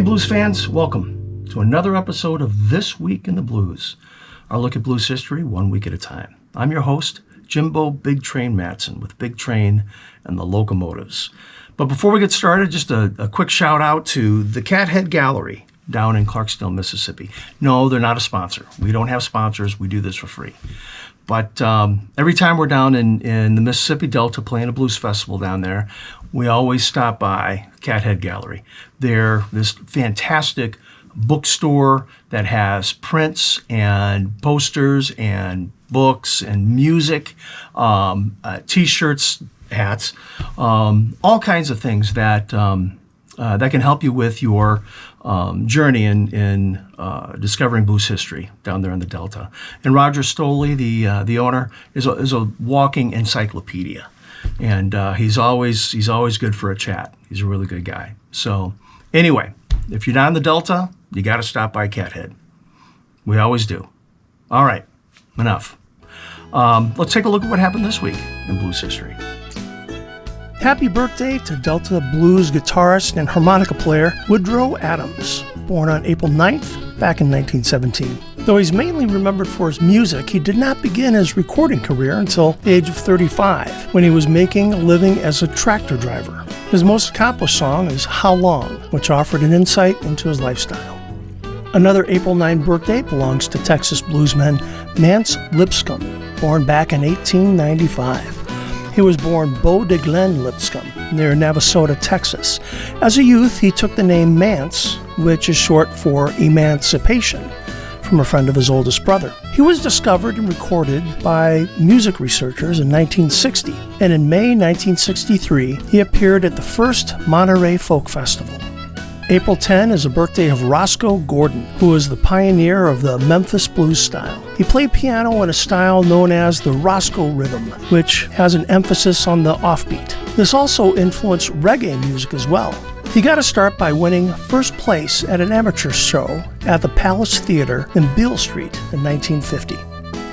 blues fans, welcome to another episode of This Week in the Blues, our look at blues history 1 week at a time. I'm your host, Jimbo Big Train Matson with Big Train and the Locomotives. But before we get started, just a quick shout out to the Cathead Gallery down in Clarksdale, Mississippi. No, they're not a sponsor. We don't have sponsors. We do this for free. But every time we're down in the Mississippi Delta playing a blues festival down there, we always stop by Cathead Gallery. They're this fantastic bookstore that has prints and posters and books and music, T-shirts, hats, all kinds of things that that can help you with your journey in discovering blues history down there in the Delta. And Roger Stoley, the owner, is a walking encyclopedia, and he's always good for a chat. He's a really good guy. So anyway, if you're down in the Delta, you got to stop by Cathead. We always do. All right, enough. Let's take a look at what happened this week in blues history. Happy birthday to Delta blues guitarist and harmonica player Woodrow Adams, born on April 9th, back in 1917. Though he's mainly remembered for his music, he did not begin his recording career until the age of 35, when he was making a living as a tractor driver. His most accomplished song is How Long, which offered an insight into his lifestyle. Another April 9 birthday belongs to Texas bluesman Mance Lipscomb, born back in 1895. He was born Beau de Glen Lipscomb, near Navasota, Texas. As a youth, he took the name Mance, which is short for emancipation, from a friend of his oldest brother. He was discovered and recorded by music researchers in 1960, and in May 1963, he appeared at the first Monterey Folk Festival. April 10 is the birthday of Roscoe Gordon, who was the pioneer of the Memphis blues style. He played piano in a style known as the Roscoe rhythm, which has an emphasis on the offbeat. This also influenced reggae music as well. He got a start by winning first place at an amateur show at the Palace Theater in Beale Street in 1950.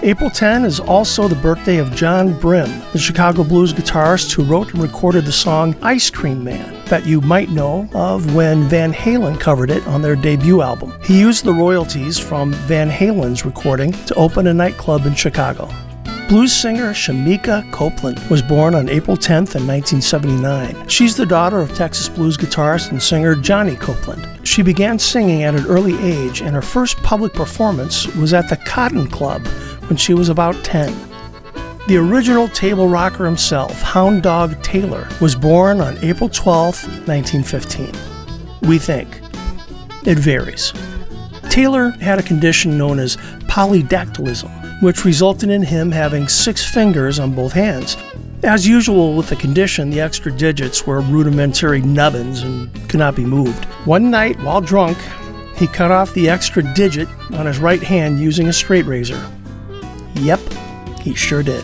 April 10 is also the birthday of John Brim, the Chicago blues guitarist who wrote and recorded the song Ice Cream Man that you might know of when Van Halen covered it on their debut album. He used the royalties from Van Halen's recording to open a nightclub in Chicago. Blues singer Shamika Copeland was born on April 10th in 1979. She's the daughter of Texas blues guitarist and singer Johnny Copeland. She began singing at an early age, and her first public performance was at the Cotton Club when she was about 10. The original table rocker himself, Hound Dog Taylor, was born on April 12, 1915. We think. It varies. Taylor had a condition known as polydactylism, which resulted in him having 6 fingers on both hands. As usual with the condition, the extra digits were rudimentary nubbins and could not be moved. One night, while drunk, he cut off the extra digit on his right hand using a straight razor. Yep, he sure did.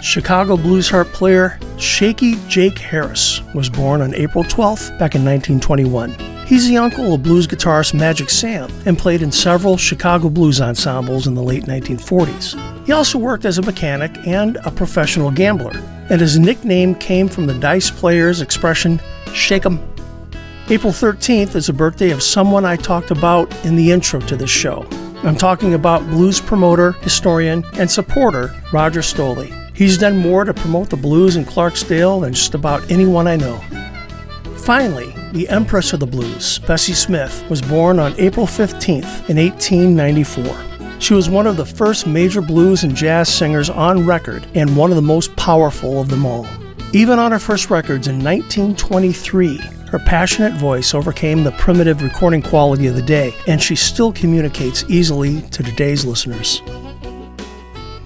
Chicago blues harp player Shaky Jake Harris was born on April 12th, back in 1921. He's the uncle of blues guitarist Magic Sam and played in several Chicago blues ensembles in the late 1940s. He also worked as a mechanic and a professional gambler, and his nickname came from the dice player's expression, shake 'em. April 13th is the birthday of someone I talked about in the intro to this show. I'm talking about blues promoter, historian, and supporter Roger Stoley. He's done more to promote the blues in Clarksdale than just about anyone I know. Finally, the Empress of the blues, Bessie Smith, was born on April 15th in 1894. She was one of the first major blues and jazz singers on record and one of the most powerful of them all. Even on her first records in 1923, her passionate voice overcame the primitive recording quality of the day, and she still communicates easily to today's listeners.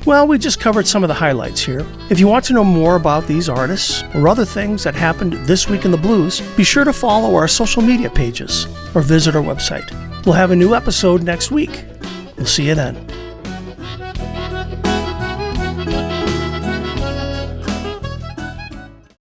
Well, we just covered some of the highlights here. If you want to know more about these artists or other things that happened this week in the blues, be sure to follow our social media pages or visit our website. We'll have a new episode next week. We'll see you then.